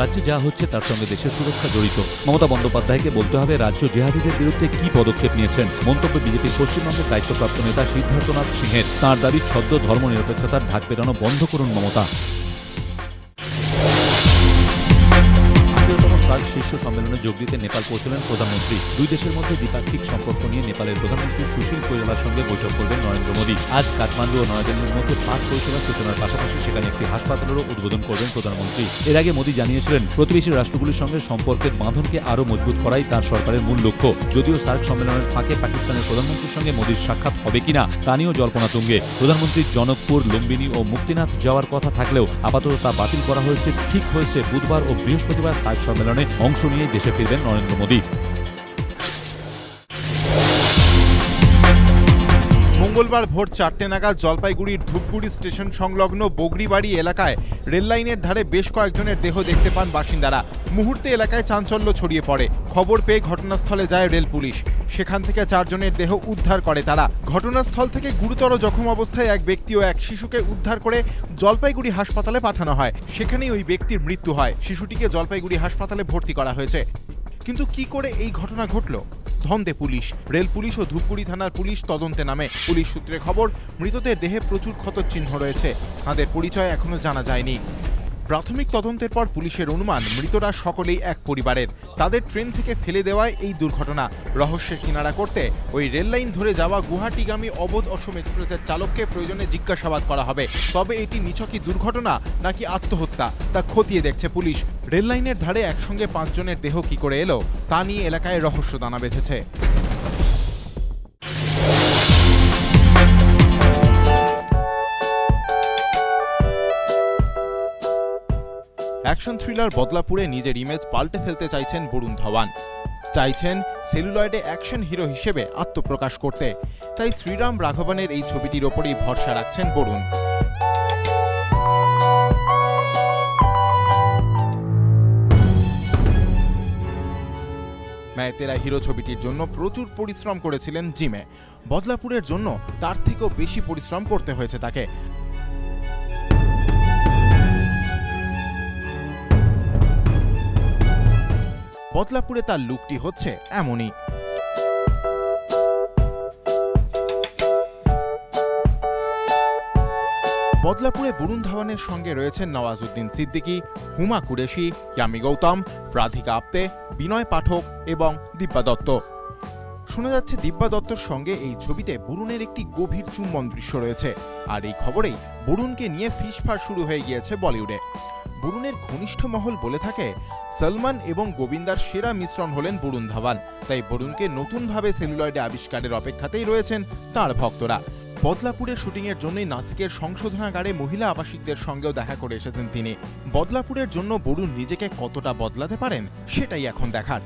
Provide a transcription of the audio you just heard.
রাজ্যে যা হচ্ছে তার সঙ্গে দেশের সুরক্ষা জড়িত। মমতা বন্দ্যোপাধ্যায়কে বলতে হবে রাজ্য জেহাদিদের বিরুদ্ধে কি পদক্ষেপ নিয়েছেন। মন্তব্য বিজেপির পশ্চিমবঙ্গের দায়িত্বপ্রাপ্ত নেতা সিদ্ধার্থনাথ সিংহের। তাঁর দাবি ছদ্ম ধর্মনিরপেক্ষতার ঢাক পেটানো বন্ধ করুন মমতা। সার্ক শীর্ষ সম্মেলনে যোগ দিতে নেপাল পৌঁছলেন প্রধানমন্ত্রী। দুই দেশের মধ্যে দ্বিপাক্ষিক সম্পর্ক নিয়ে নেপালের প্রধানমন্ত্রী সুশীল কোইরালার সঙ্গে বৈঠক করবেন নরেন্দ্র মোদী। আজ কাঠমান্ডু ও নয়াদিল্লির মধ্যে বাস পরিষেবার সূচনার পাশাপাশি সেখানে একটি হাসপাতালেরও উদ্বোধন করবেন প্রধানমন্ত্রী। এর আগে মোদী জানিয়েছিলেন প্রতিবেশী রাষ্ট্রগুলির সঙ্গে সম্পর্কের বাঁধনকে আরও মজবুত করাই তাঁর সরকারের মূল লক্ষ্য। যদিও সার্ক সম্মেলনের ফাঁকে পাকিস্তানের প্রধানমন্ত্রীর সঙ্গে মোদীর সাক্ষাৎ হবে কিনা তা নিয়েও জল্পনা তুঙ্গে। প্রধানমন্ত্রীর জনকপুর, লুম্বিনী ও মুক্তিনাথ যাওয়ার কথা থাকলেও আপাতত তা বাতিল করা হয়েছে। ঠিক হয়েছে বুধবার ও বৃহস্পতিবার সার্ক সম্মেলনে অংশ নিয়ে দেশে ফিরবেন নরেন্দ্র মোদী। মঙ্গলবার ভোর 4টে নাগাদ জলপাইগুড়ির ধূপগুড়ি স্টেশন সংলগ্ন বগরিবাড়ি এলাকায় রেললাইনের ধারে বেশ কয়েকজনের দেহ দেখতে পান বাসিন্দারা। মুহূর্তে এলাকায় চাঞ্চল্য ছড়িয়ে পড়ে। খবর পেয়ে ঘটনাস্থলে যায় রেল পুলিশ। সেখান থেকে 4 জনের দেহ উদ্ধার করে তারা। ঘটনাস্থল থেকে গুরুতর জখম অবস্থায় এক ব্যক্তি ও এক শিশুকে উদ্ধার করে জলপাইগুড়ি হাসপাতালে পাঠানো হয়। সেখানেই ওই ব্যক্তির মৃত্যু হয়। শিশুটিকে জলপাইগুড়ি হাসপাতালে ভর্তি করা হয়েছে। কিন্তু কি করে এই ঘটনা ঘটল? ধন্দে পুলিশ। রেল পুলিশ ও ধূপগুড়ি থানার পুলিশ তদন্তে নামে। পুলিশ সূত্রে খবর, মৃতদের দেহে প্রচুর ক্ষতর চিহ্ন রয়েছে। তাদের পরিচয় এখনো জানা যায়নি। প্রাথমিক তদন্তের পর পুলিশের অনুমান মৃতরা সকলেই এক পরিবারের। তাদের ট্রেন থেকে ফেলে দেওয়ায় এই দুর্ঘটনা। রহস্যের কিনারা করতে ওই রেল লাইন ধরে যাওয়া গুয়াহাটিগামী অবোধ অসম এক্সপ্রেসের চালককে প্রয়োজনে জিজ্ঞাসাবাদ করা হবে। তবে এটি নিছকই দুর্ঘটনা নাকি আত্মহত্যা তা খতিয়ে দেখছে পুলিশ। রেল লাইনের ধারে একসঙ্গে 5 জনের দেহ কি করে এলো তা নিয়ে এলাকায় রহস্য দানা বেঁধেছে। অ্যাকশন থ্রিলার বদলাপুরে নিজের ইমেজ পাল্টে ফেলতে চাইছেন বরুণ ধাওয়ান। চাইছেন সেলুলয়েডে অ্যাকশন হিরো হিসেবে আত্মপ্রকাশ করতে। তাই শ্রীরাম রাঘবনের এই ছবিটির ওপরেই ভরসা রাখছেন বরুণ। मैं तेरा হিরো ছবিটির জন্য প্রচুর পরিশ্রম করেছিলেন জিমে। বদলাপুরের জন্য তার থেকেও বেশি পরিশ্রম করতে হয়েছে তাকে। বদলাপুরে তার লুকটি হচ্ছে এমনই। বদলাপুরে বরুণ ধাওয়ানের সঙ্গে রয়েছেন নওয়াজউদ্দিন সিদ্দিকী, হুমা কুরেশি, ইয়ামি গৌতম, রাধিকা আপ্তে, বিনয় পাঠক এবং দিব্যা দত্ত। শোনা যাচ্ছে দিব্যা দত্তর সঙ্গে এই ছবিতে বরুণের একটি গভীর চুম্বন দৃশ্য রয়েছে। আর এই খবরেই বরুণকে নিয়ে ফিসফার শুরু হয়ে গিয়েছে বলিউডে। বরুণের ঘনিষ্ঠ মহল বলে থাকে সলমান এবং গোবিন্দার সেরা মিশ্রণ হলেন বরুণ ধাওয়ান। তাই বরুণকে নতুনভাবে সেলুলয়েডে আবিষ্কারের অপেক্ষাতেই রয়েছেন তার ভক্তরা। বদলাপুরের শুটিংয়ের জন্যই নাসিকের সংশোধনাগারে মহিলা আবাসিকদের সঙ্গেও দেখা করে এসেছেন তিনি। বদলাপুরের জন্য বরুণ নিজেকে কতটা বদলাতে পারেন সেটাই এখন দেখার।